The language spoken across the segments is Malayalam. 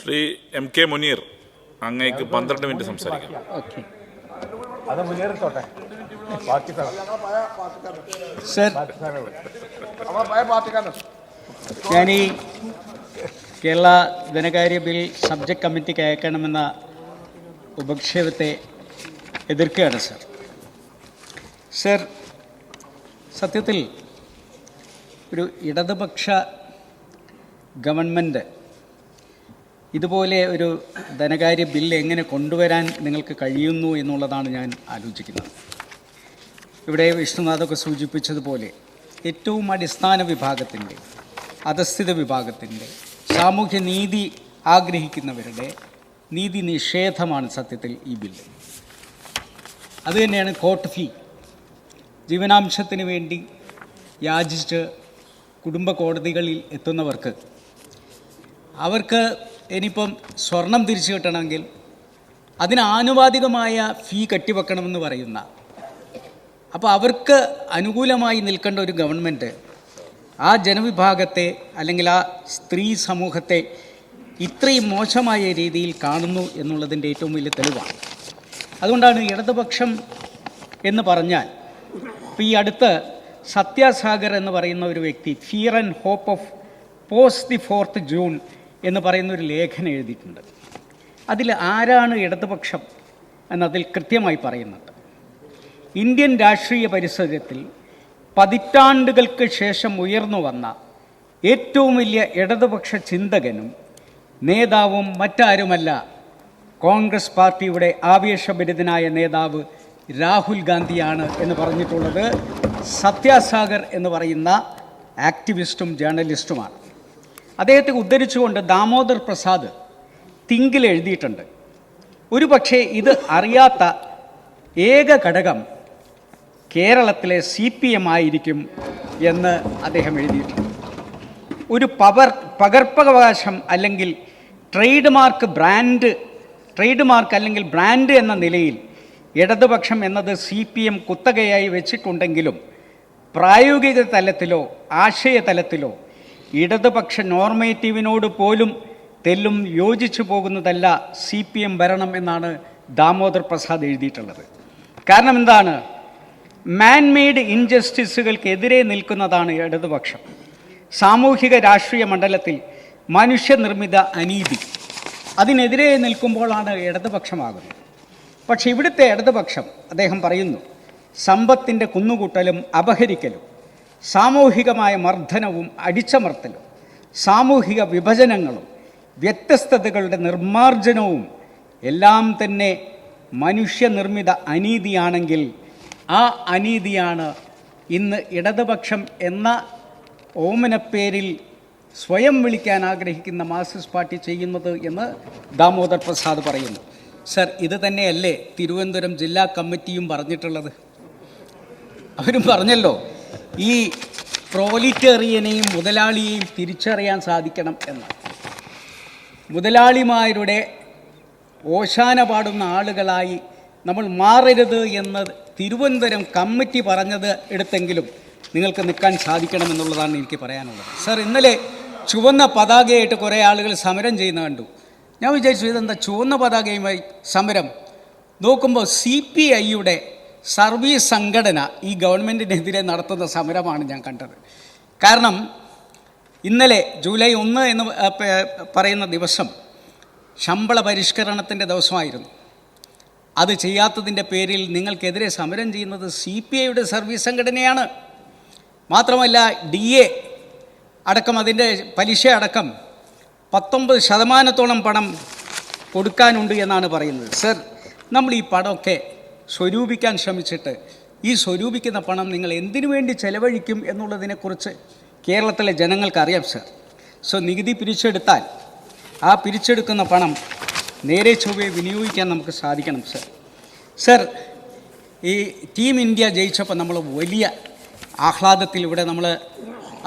ശ്രീ MK മുനീർ, അങ്ങേക്ക് 12 മിനിറ്റ് സംസാരിക്കാം. ഞാൻ ഈ കേരള ധനകാര്യ ബിൽ സബ്ജക്ട് കമ്മിറ്റിക്ക് അയക്കണമെന്ന ഉപക്ഷേപത്തെ എതിർക്കുകയാണ് സർ. സത്യത്തിൽ ഒരു ഇടതുപക്ഷ ഗവൺമെൻറ് ഇതുപോലെ ഒരു ധനകാര്യ ബില്ല് എങ്ങനെ കൊണ്ടുവരാൻ നിങ്ങൾക്ക് കഴിയുന്നു എന്നുള്ളതാണ് ഞാൻ ആലോചിക്കുന്നത്. ഇവിടെ വിഷ്ണുനാഥൊക്കെ സൂചിപ്പിച്ചതുപോലെ ഏറ്റവും അടിസ്ഥാന വിഭാഗത്തിൻ്റെ, അധസ്ഥിത വിഭാഗത്തിൻ്റെ, സാമൂഹ്യ നീതി ആഗ്രഹിക്കുന്നവരുടെ നീതി നിഷേധമാണ് സത്യത്തിൽ ഈ ബില്ല്. അതുതന്നെയാണ് കോർട്ട് ഫീ. ജീവനാംശത്തിന് വേണ്ടി യാചിച്ച് കുടുംബ കോടതികളിൽ എത്തുന്നവർക്ക് അവർക്ക് ഇനിയിപ്പം സ്വർണം തിരിച്ചു കിട്ടണമെങ്കിൽ അതിന് ആനുപാതികമായ ഫീ കെട്ടിവെക്കണമെന്ന് പറയുന്ന, അപ്പോൾ അവർക്ക് അനുകൂലമായി നിൽക്കേണ്ട ഒരു ഗവൺമെൻറ് ആ ജനവിഭാഗത്തെ അല്ലെങ്കിൽ ആ സ്ത്രീ സമൂഹത്തെ ഇത്രയും മോശമായ രീതിയിൽ കാണുന്നു എന്നുള്ളതിൻ്റെ ഏറ്റവും വലിയ തെളിവാണ്. അതുകൊണ്ടാണ് ഇടതുപക്ഷം എന്ന് പറഞ്ഞാൽ, ഇപ്പോൾ ഈ അടുത്ത് സത്യാസാഗർ എന്ന് പറയുന്ന ഒരു വ്യക്തി fear and hope of post the 4th June എന്ന് പറയുന്ന ഒരു ലേഖനം എഴുതിയിട്ടുണ്ട്. അതിൽ ആരാണ് ഇടതുപക്ഷം എന്നതിൽ കൃത്യമായി പറയുന്നുണ്ട്. ഇന്ത്യൻ രാഷ്ട്രീയ പരിസരത്തിൽ പതിറ്റാണ്ടുകൾക്ക് ശേഷം ഉയർന്നു വന്ന ഏറ്റവും വലിയ ഇടതുപക്ഷ ചിന്തകനും നേതാവും മറ്റാരുമല്ല കോൺഗ്രസ് പാർട്ടിയുടെ ആവേശഭരിതനായ നേതാവ് രാഹുൽ ഗാന്ധിയാണ് എന്ന് പറഞ്ഞിട്ടുള്ളത് സത്യാസാഗർ എന്ന് പറയുന്ന ആക്ടിവിസ്റ്റും ജേർണലിസ്റ്റുമാണ്. അദ്ദേഹത്തെ ഉദ്ധരിച്ചുകൊണ്ട് ദാമോദർ പ്രസാദ് തിങ്കിൽ എഴുതിയിട്ടുണ്ട്, ഒരു പക്ഷേ ഇത് അറിയാത്ത ഏക ഘടകം കേരളത്തിലെ CPM ആയിരിക്കും എന്ന് അദ്ദേഹം എഴുതിയിട്ടുണ്ട്. ഒരു പകർപ്പവകാശം അല്ലെങ്കിൽ ട്രേഡ് മാർക്ക് അല്ലെങ്കിൽ ബ്രാൻഡ് എന്ന നിലയിൽ ഇടതുപക്ഷം എന്നത് CPM കുത്തകയായി വെച്ചിട്ടുണ്ടെങ്കിലും പ്രായോഗിക തലത്തിലോ ആശയതലത്തിലോ ഇടതുപക്ഷ നോർമേറ്റീവിനോട് പോലും തെല്ലും യോജിച്ചു പോകുന്നതല്ല CPM ഭരണം എന്നാണ് ദാമോദർ പ്രസാദ് എഴുതിയിട്ടുള്ളത്. കാരണം എന്താണ്? മാൻമെയ്ഡ് ഇൻജസ്റ്റിസുകൾക്കെതിരെ നിൽക്കുന്നതാണ് ഇടതുപക്ഷം. സാമൂഹിക രാഷ്ട്രീയ മണ്ഡലത്തിൽ മനുഷ്യനിർമ്മിത അനീതി അതിനെതിരെ നിൽക്കുമ്പോഴാണ് ഇടതുപക്ഷമാകുന്നത്. പക്ഷെ ഇവിടുത്തെ ഇടതുപക്ഷം, അദ്ദേഹം പറയുന്നു, സമ്പത്തിൻ്റെ കുന്നുകൂട്ടലും അപഹരിക്കലും സാമൂഹികമായ മർദ്ദനവും അടിച്ചമർത്തലും സാമൂഹിക വിഭജനങ്ങളും വ്യത്യസ്തതകളുടെ നിർമ്മാർജ്ജനവും എല്ലാം തന്നെ മനുഷ്യനിർമ്മിത അനീതിയാണെങ്കിൽ ആ അനീതിയാണ് ഇന്ന് ഇടതുപക്ഷം എന്ന ഓമനപ്പേരിൽ സ്വയം വിളിക്കാൻ ആഗ്രഹിക്കുന്ന മാർക്സിസ്റ്റ് പാർട്ടി ചെയ്യുന്നത് എന്ന് ദാമോദർ പ്രസാദ് പറയുന്നു. സർ, ഇത് തന്നെയല്ലേ തിരുവനന്തപുരം ജില്ലാ കമ്മിറ്റിയും പറഞ്ഞിട്ടുള്ളത്? അവരും പറഞ്ഞല്ലോ, ഈ പ്രോലിറ്റേറിയനെയും മുതലാളിയെയും തിരിച്ചറിയാൻ സാധിക്കണം എന്ന്. മുതലാളിമാരുടെ ഓശാന പാടുന്ന ആളുകളായി നമ്മൾ മാറരുത് എന്ന് തിരുവനന്തപുരം കമ്മിറ്റി പറഞ്ഞത് എടുത്തെങ്കിലും നിങ്ങൾക്ക് നിൽക്കാൻ സാധിക്കണമെന്നുള്ളതാണ് എനിക്ക് പറയാനുള്ളത്. സർ, ഇന്നലെ ചുവന്ന പതാകയായിട്ട് കുറേ ആളുകൾ സമരം ചെയ്യുന്ന കണ്ടു. ഞാൻ വിചാരിച്ചു, ഇതെന്താ ചുവന്ന പതാകയുമായി സമരം? നോക്കുമ്പോൾ CPIയുടെ സർവീസ് സംഘടന ഈ ഗവൺമെൻറ്റിനെതിരെ നടത്തുന്ന സമരമാണ് ഞാൻ കണ്ടത്. കാരണം ഇന്നലെ ജൂലൈ 1 എന്ന് പറയുന്ന ദിവസം ശമ്പള പരിഷ്കരണത്തിൻ്റെ ദിവസമായിരുന്നു. അത് ചെയ്യാത്തതിൻ്റെ പേരിൽ നിങ്ങൾക്കെതിരെ സമരം ചെയ്യുന്നത് CPIയുടെ സർവീസ് സംഘടനയാണ്. മാത്രമല്ല DA അടക്കം, അതിൻ്റെ പലിശ അടക്കം 19% പണം കൊടുക്കാനുണ്ട് എന്നാണ് പറയുന്നത്. സർ, നമ്മൾ ഈ പണമൊക്കെ സ്വരൂപിക്കാൻ ശ്രമിച്ചിട്ട് ഈ സ്വരൂപിക്കുന്ന പണം നിങ്ങൾ എന്തിനു വേണ്ടി ചെലവഴിക്കും എന്നുള്ളതിനെക്കുറിച്ച് കേരളത്തിലെ ജനങ്ങൾക്കറിയാം സർ. നികുതി പിരിച്ചെടുത്താൽ ആ പിരിച്ചെടുക്കുന്ന പണം നേരെ ചൊവ്വേ വിനിയോഗിക്കാൻ നമുക്ക് സാധിക്കണം സർ. ഈ ടീം ഇന്ത്യ ജയിച്ചപ്പോൾ നമ്മൾ വലിയ ആഹ്ലാദത്തിൽ ഇവിടെ നമ്മൾ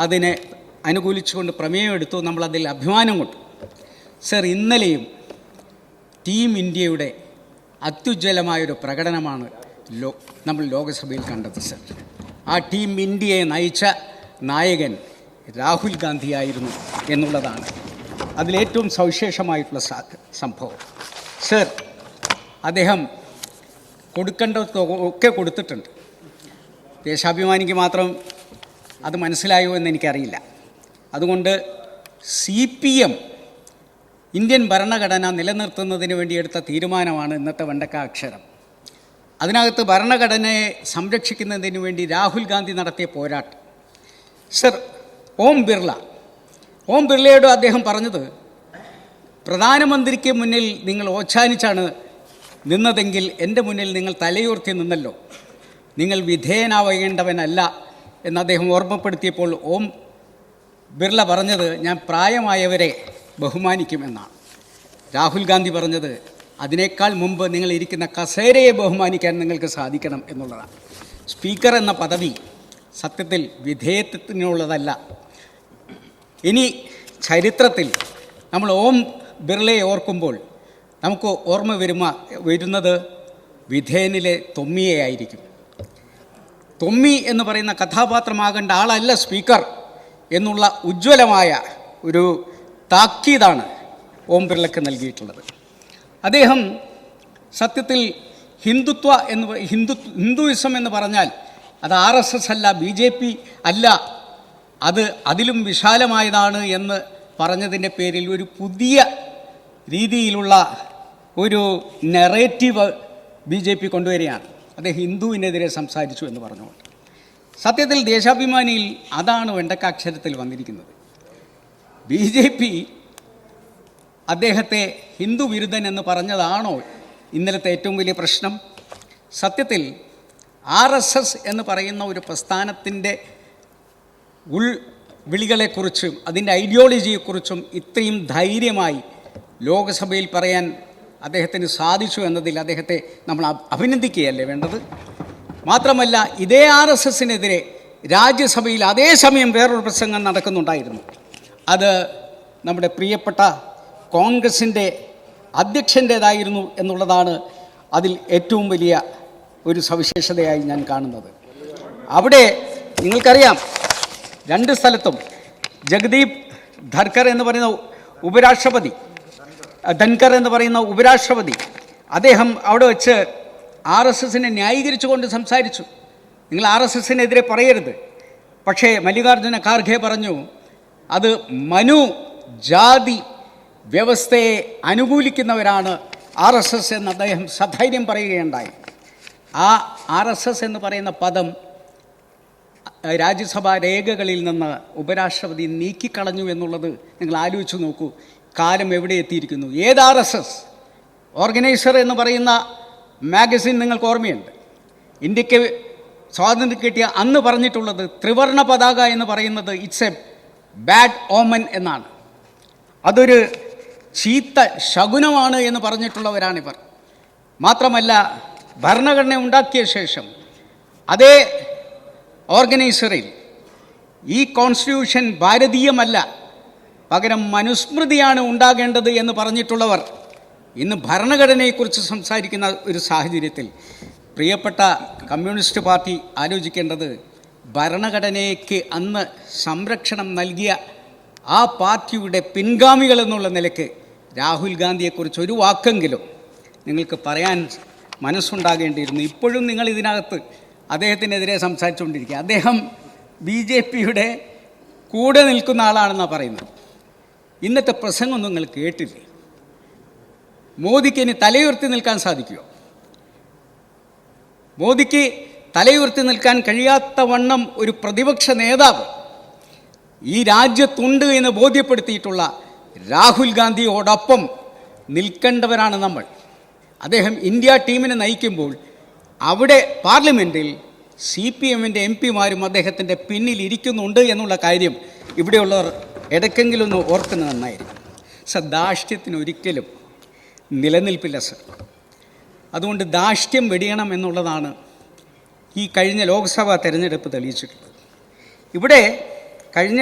അതിനെ അനുകൂലിച്ചുകൊണ്ട് പ്രമേയം എടുത്തു, നമ്മളതിൽ അഭിമാനം കൊണ്ടു. സർ, ഇന്നലെയും ടീം ഇന്ത്യയുടെ അത്യുജ്വലമായൊരു പ്രകടനമാണ് നമ്മൾ ലോകസഭയിൽ കണ്ടത് സർ. ആ ടീം ഇന്ത്യയെ നയിച്ച നായകൻ രാഹുൽ ഗാന്ധിയായിരുന്നു എന്നുള്ളതാണ്. അതിലേറ്റവും സവിശേഷമായിട്ടുള്ള സംഭവം. സർ, അദ്ദേഹം കൊടുക്കേണ്ടതൊക്കെ കൊടുത്തിട്ടുണ്ട്. ദേശാഭിമാനിക്ക് മാത്രം അത് മനസ്സിലായോ എന്ന് എനിക്കറിയില്ല. അതുകൊണ്ട് CPM ഇന്ത്യൻ ഭരണഘടന നിലനിർത്തുന്നതിന് വേണ്ടി എടുത്ത തീരുമാനമാണ് ഇന്നത്തെ വെണ്ടക്ക അക്ഷരം. അതിനകത്ത് ഭരണഘടനയെ സംരക്ഷിക്കുന്നതിന് വേണ്ടി രാഹുൽ ഗാന്ധി നടത്തിയ പോരാട്ടം. സർ, ഓം ബിർളയോട് അദ്ദേഹം പറഞ്ഞത്, പ്രധാനമന്ത്രിക്ക് മുന്നിൽ നിങ്ങൾ ഓച്ഛാനിച്ചാണ് നിന്നതെങ്കിൽ എൻ്റെ മുന്നിൽ നിങ്ങൾ തലയുയർത്തി നിന്നല്ലോ, നിങ്ങൾ വിധേയനാവേണ്ടവനല്ല എന്ന് അദ്ദേഹം ഓർമ്മപ്പെടുത്തിയപ്പോൾ ഓം ബിർള പറഞ്ഞത്, ഞാൻ പ്രായമായവരെ ബഹുമാനിക്കുമെന്നാണ്. രാഹുൽ ഗാന്ധി പറഞ്ഞത്, അതിനേക്കാൾ മുമ്പ് നിങ്ങൾ ഇരിക്കുന്ന കസേരയെ ബഹുമാനിക്കാൻ നിങ്ങൾക്ക് സാധിക്കണം എന്നുള്ളതാണ്. സ്പീക്കർ എന്ന പദവി സത്യത്തിൽ വിധേയത്വത്തിനുള്ളതല്ല. ഇനി ചരിത്രത്തിൽ നമ്മൾ ഓം ബിർളയെ ഓർക്കുമ്പോൾ നമുക്ക് ഓർമ്മ വരുന്നത് വിധേയനിലെ തൊമ്മിയെയായിരിക്കും. തൊമ്മി എന്ന് പറയുന്ന കഥാപാത്രമാകേണ്ട ആളല്ല സ്പീക്കർ എന്നുള്ള ഉജ്ജ്വലമായ ഒരു താക്കീതാണ് ഓം ബിർളയ്ക്ക് നൽകിയിട്ടുള്ളത്. അദ്ദേഹം സത്യത്തിൽ ഹിന്ദുയിസം എന്ന് പറഞ്ഞാൽ അത് RSS അല്ല, BJP അല്ല, അത് അതിലും വിശാലമായതാണ് എന്ന് പറഞ്ഞതിൻ്റെ പേരിൽ ഒരു പുതിയ രീതിയിലുള്ള ഒരു നെറേറ്റീവ് BJP കൊണ്ടുവരികയാണ്. അദ്ദേഹം ഹിന്ദുവിനെതിരെ സംസാരിച്ചു എന്ന് പറഞ്ഞുകൊണ്ട്. സത്യത്തിൽ ദേശാഭിമാനിയിൽ അതാണ് വെണ്ടക്കാക്ഷരത്തിൽ വന്നിരിക്കുന്നത്. BJP അദ്ദേഹത്തെ ഹിന്ദു വിരുദ്ധൻ എന്ന് പറഞ്ഞതാണോ ഇന്നലത്തെ ഏറ്റവും വലിയ പ്രശ്നം? സത്യത്തിൽ RSS എന്ന് പറയുന്ന ഒരു പ്രസ്ഥാനത്തിൻ്റെ ഉൾവിളികളെക്കുറിച്ചും അതിൻ്റെ ഐഡിയോളജിയെക്കുറിച്ചും ഇത്രയും ധൈര്യമായി ലോകസഭയിൽ പറയാൻ അദ്ദേഹത്തിന് സാധിച്ചു എന്നതിൽ അദ്ദേഹത്തെ നമ്മൾ അഭിനന്ദിക്കുകയല്ലേ വേണ്ടത്? മാത്രമല്ല, ഇതേ RSSനെതിരെ രാജ്യസഭയിൽ അതേസമയം വേറൊരു പ്രസംഗം നടക്കുന്നുണ്ടായിരുന്നു. അത് നമ്മുടെ പ്രിയപ്പെട്ട കോൺഗ്രസിൻ്റെ അധ്യക്ഷൻ്റേതായിരുന്നു എന്നുള്ളതാണ് അതിൽ ഏറ്റവും വലിയ ഒരു സവിശേഷതയായി ഞാൻ കാണുന്നത്. അവിടെ നിങ്ങൾക്കറിയാം, രണ്ട് സ്ഥലത്തും ജഗദീപ് ധൻകർ എന്ന് പറയുന്ന ഉപരാഷ്ട്രപതി അദ്ദേഹം അവിടെ വെച്ച് RSSനെ ന്യായീകരിച്ചുകൊണ്ട് സംസാരിച്ചു. നിങ്ങൾ RSSനെതിരെ പറയരുത്. പക്ഷേ മല്ലികാർജുന ഖാർഗെ പറഞ്ഞു, അത് ജാതി വ്യവസ്ഥയെ അനുകൂലിക്കുന്നവരാണ് RSS എന്ന് അദ്ദേഹം സധൈര്യം പറയുകയുണ്ടായി. ആ RSS എന്ന് പറയുന്ന പദം രാജ്യസഭാ രേഖകളിൽ നിന്ന് ഉപരാഷ്ട്രപതി നീക്കിക്കളഞ്ഞു എന്നുള്ളത് നിങ്ങൾ ആലോചിച്ച് നോക്കൂ. കാലം എവിടെ എത്തിയിരിക്കുന്നു? ഏത് RSS? ഓർഗനൈസർ എന്ന് പറയുന്ന മാഗസിൻ നിങ്ങൾക്ക് ഓർമ്മയുണ്ട്. ഇന്ത്യക്ക് സ്വാതന്ത്ര്യം കിട്ടിയ അന്ന് പറഞ്ഞിട്ടുള്ളത് ത്രിവർണ പതാക എന്ന് പറയുന്നത് ഇറ്റ്സ് എ ബാഡ് ഓമൻ എന്നാണ്. അതൊരു ചീത്ത ശകുനമാണ് എന്ന് പറഞ്ഞിട്ടുള്ളവരാണിവർ. മാത്രമല്ല, ഭരണഘടന ഉണ്ടാക്കിയ ശേഷം അതേ ഓർഗനൈസറിൽ ഈ കോൺസ്റ്റിറ്റ്യൂഷൻ ഭാരതീയമല്ല, പകരം മനുസ്മൃതിയാണ് ഉണ്ടാകേണ്ടത് എന്ന് പറഞ്ഞിട്ടുള്ളവർ ഇന്ന് ഭരണഘടനയെക്കുറിച്ച് സംസാരിക്കുന്ന ഒരു സാഹചര്യത്തിൽ പ്രിയപ്പെട്ട കമ്മ്യൂണിസ്റ്റ് പാർട്ടി ആലോചിക്കേണ്ടത്, ഭരണഘടനയ്ക്ക് അന്ന് സംരക്ഷണം നൽകിയ ആ പാർട്ടിയുടെ പിൻഗാമികൾ എന്നുള്ള നിലയ്ക്ക് രാഹുൽ ഗാന്ധിയെക്കുറിച്ച് ഒരു വാക്കെങ്കിലും നിങ്ങൾക്ക് പറയാൻ മനസ്സുണ്ടാകേണ്ടിയിരുന്നു. ഇപ്പോഴും നിങ്ങൾ ഇതിനകത്ത് അദ്ദേഹത്തിനെതിരെ സംസാരിച്ചുകൊണ്ടിരിക്കുക. അദ്ദേഹം BJPയുടെ കൂടെ നിൽക്കുന്ന ആളാണെന്നാണ് പറയുന്നത്. ഇന്നത്തെ പ്രസംഗം നിങ്ങൾ കേട്ടില്ലേ? മോദിക്ക് ഇനി തലയുയർത്തി നിൽക്കാൻ സാധിക്കുമോ? മോദിക്ക് തലയുയർത്തി നിൽക്കാൻ കഴിയാത്ത വണ്ണം ഒരു പ്രതിപക്ഷ നേതാവ് ഈ രാജ്യത്തുണ്ട് എന്ന് ബോധ്യപ്പെടുത്തിയിട്ടുള്ള രാഹുൽ ഗാന്ധിയോടൊപ്പം നിൽക്കേണ്ടവരാണ് നമ്മൾ. അദ്ദേഹം ഇന്ത്യ ടീമിനെ നയിക്കുമ്പോൾ അവിടെ പാർലമെൻറ്റിൽ CPMൻ്റെ MPമാരും അദ്ദേഹത്തിൻ്റെ പിന്നിൽ ഇരിക്കുന്നുണ്ട് എന്നുള്ള കാര്യം ഇവിടെയുള്ളവർ ഇടയ്ക്കെങ്കിലും ഒന്ന് ഓർക്കുന്നത് നന്നായിരിക്കും. സർ, ധാർഷ്ട്യത്തിന് ഒരിക്കലും നിലനിൽപ്പില്ല സർ. അതുകൊണ്ട് ധാർഷ്ട്യം വെടിയണം എന്നുള്ളതാണ് ഈ കഴിഞ്ഞ ലോക്സഭാ തെരഞ്ഞെടുപ്പ് തെളിയിച്ചിട്ടുള്ളത്. ഇവിടെ കഴിഞ്ഞ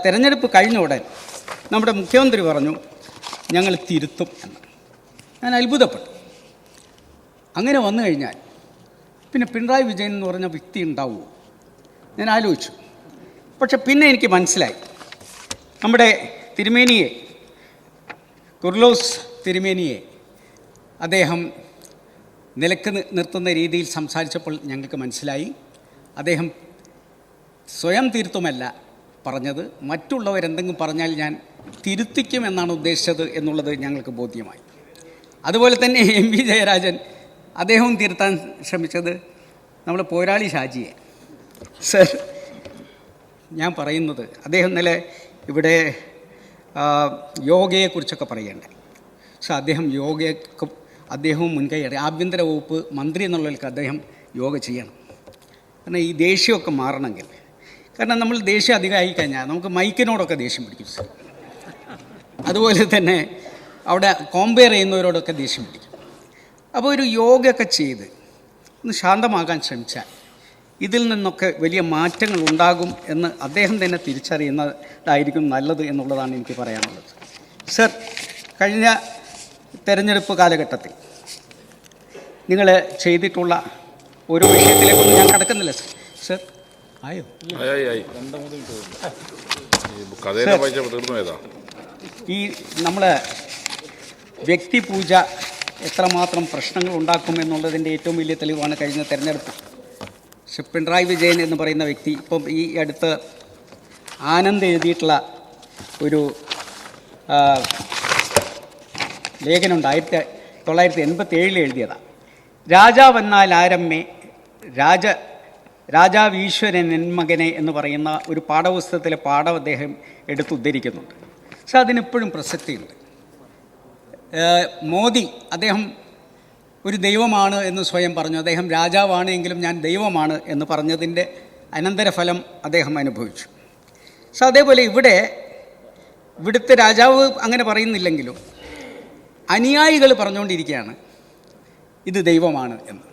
തെരഞ്ഞെടുപ്പ് കഴിഞ്ഞ ഉടൻ നമ്മുടെ മുഖ്യമന്ത്രി പറഞ്ഞു, ഞങ്ങൾ തിരുത്തും എന്ന്. ഞാൻ അത്ഭുതപ്പെട്ടു. അങ്ങനെ വന്നു കഴിഞ്ഞാൽ പിന്നെ പിണറായി വിജയൻ എന്ന് പറഞ്ഞ വ്യക്തി ഉണ്ടാവുമോ? ഞാൻ ആലോചിച്ചു. പക്ഷെ പിന്നെ എനിക്ക് മനസ്സിലായി, നമ്മുടെ തിരുമേനിയെ, കുർലോസ് തിരുമേനിയെ അദ്ദേഹം നിലക്ക് നിർത്തുന്ന രീതിയിൽ സംസാരിച്ചപ്പോൾ ഞങ്ങൾക്ക് മനസ്സിലായി അദ്ദേഹം സ്വയം തീർത്തുമല്ല പറഞ്ഞത്, മറ്റുള്ളവരെന്തെങ്കിലും പറഞ്ഞാൽ ഞാൻ തിരുത്തിക്കുമെന്നാണ് ഉദ്ദേശിച്ചത് എന്നുള്ളത് ഞങ്ങൾക്ക് ബോധ്യമായി. അതുപോലെ തന്നെ എം വി ജയരാജൻ അദ്ദേഹവും തിരുത്താൻ ശ്രമിച്ചത് നമ്മൾ പോരാളി ഷാജിയെ. സർ, ഞാൻ പറയുന്നത് അദ്ദേഹം ഇന്നലെ ഇവിടെ യോഗയെക്കുറിച്ചൊക്കെ പറയണ്ടേ. പക്ഷെ അദ്ദേഹവും മുൻകൈയ്യറി ആഭ്യന്തര വകുപ്പ് മന്ത്രി എന്നുള്ളവർക്ക് അദ്ദേഹം യോഗ ചെയ്യണം. കാരണം ഈ ദേഷ്യമൊക്കെ മാറണമെങ്കിൽ, കാരണം നമ്മൾ ദേഷ്യം അധികമായി കഴിഞ്ഞാൽ നമുക്ക് മൈക്കിനോടൊക്കെ ദേഷ്യം പിടിക്കും സർ. അതുപോലെ തന്നെ അവിടെ കോമ്പയർ ചെയ്യുന്നവരോടൊക്കെ ദേഷ്യം പിടിക്കും. അപ്പോൾ ഒരു യോഗയൊക്കെ ചെയ്ത് ഒന്ന് ശാന്തമാകാൻ ശ്രമിച്ചാൽ ഇതിൽ നിന്നൊക്കെ വലിയ മാറ്റങ്ങൾ ഉണ്ടാകും എന്ന് അദ്ദേഹം തന്നെ തിരിച്ചറിയുന്നതായിരിക്കും നല്ലത് എന്നുള്ളതാണ് എനിക്ക് പറയാനുള്ളത്. സർ, കഴിഞ്ഞ തെരഞ്ഞെടുപ്പ് കാലഘട്ടത്തിൽ നിങ്ങൾ ചെയ്തിട്ടുള്ള ഓരോ വിഷയത്തിലേക്കൊന്നും ഞാൻ കടക്കുന്നില്ല സർ. സർ ആയോ? ഈ നമ്മളെ വ്യക്തിപൂജ എത്രമാത്രം പ്രശ്നങ്ങൾ ഉണ്ടാക്കും എന്നുള്ളതിൻ്റെ ഏറ്റവും വലിയ തെളിവാണ് കഴിഞ്ഞ തെരഞ്ഞെടുപ്പ്. പക്ഷെ പിണറായി വിജയൻ എന്ന് പറയുന്ന വ്യക്തി ഇപ്പം ഈ അടുത്ത് ആനന്ദ് എഴുതിയിട്ടുള്ള ഒരു ലേഖനമുണ്ട്, 1987 എഴുതിയതാണ്. രാജാവെന്നാൽ ആരമ്മേ രാജാവ് ഈശ്വരൻ മകനെ എന്ന് പറയുന്ന ഒരു പാഠപുസ്തകത്തിലെ പാഠം അദ്ദേഹം എടുത്തുദ്ധരിക്കുന്നുണ്ട്. പക്ഷെ അതിനിപ്പോഴും പ്രസക്തിയുണ്ട്. മോദി അദ്ദേഹം ഒരു ദൈവമാണ് എന്ന് സ്വയം പറഞ്ഞു. അദ്ദേഹം രാജാവാണ് എങ്കിലും ഞാൻ ദൈവമാണ് എന്ന് പറഞ്ഞതിൻ്റെ അനന്തരഫലം അദ്ദേഹം അനുഭവിച്ചു. പക്ഷെ അതേപോലെ ഇവിടുത്തെ രാജാവ് അങ്ങനെ പറയുന്നില്ലെങ്കിലും അനുയായികൾ പറഞ്ഞുകൊണ്ടിരിക്കുകയാണ് ഇത് ദൈവമാണ് എന്ന്.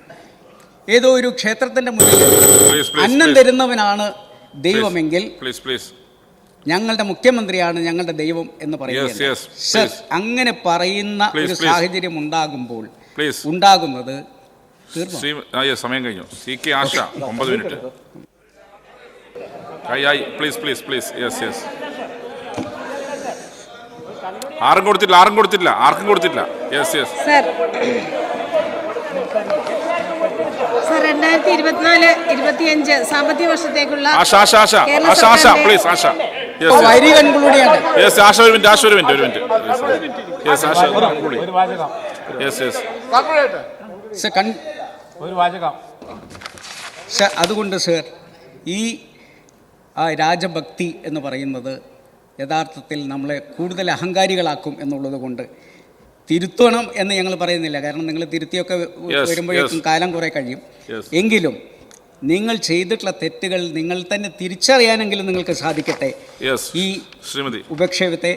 ഏതോ ഒരു ക്ഷേത്രത്തിൻ്റെ മുന്നിൽ അന്നം തരുന്നവനാണ് ദൈവമെങ്കിൽ ഞങ്ങളുടെ മുഖ്യമന്ത്രിയാണ് ഞങ്ങളുടെ ദൈവം എന്ന് പറയുന്നത്. സർ, അങ്ങനെ പറയുന്ന ഒരു സാഹചര്യം ഉണ്ടാകുമ്പോൾ ഉണ്ടാകുന്നത് സമയം കഴിഞ്ഞു. സി കെ ആശ 9 മിനിറ്റ്. ആർക്കും കൊടുത്തില്ല. സർ, 2024-25 സാമ്പത്തിക വർഷത്തേക്കുള്ള അതുകൊണ്ട് സർ, ഈ രാജഭക്തി എന്ന് പറയുന്നത് യഥാർത്ഥത്തിൽ നമ്മളെ കൂടുതൽ അഹങ്കാരികളാക്കും എന്നുള്ളത് കൊണ്ട് തിരുത്തണം എന്ന് ഞങ്ങൾ പറയുന്നില്ല. കാരണം നിങ്ങൾ തിരുത്തിയൊക്കെ വരുമ്പോഴേക്കും കാലം കുറേ കഴിയും. എങ്കിലും നിങ്ങൾ ചെയ്തിട്ടുള്ള തെറ്റുകൾ നിങ്ങൾ തന്നെ തിരിച്ചറിയാനെങ്കിലും നിങ്ങൾക്ക് സാധിക്കട്ടെ. ഈ ഉപക്ഷേപത്തെ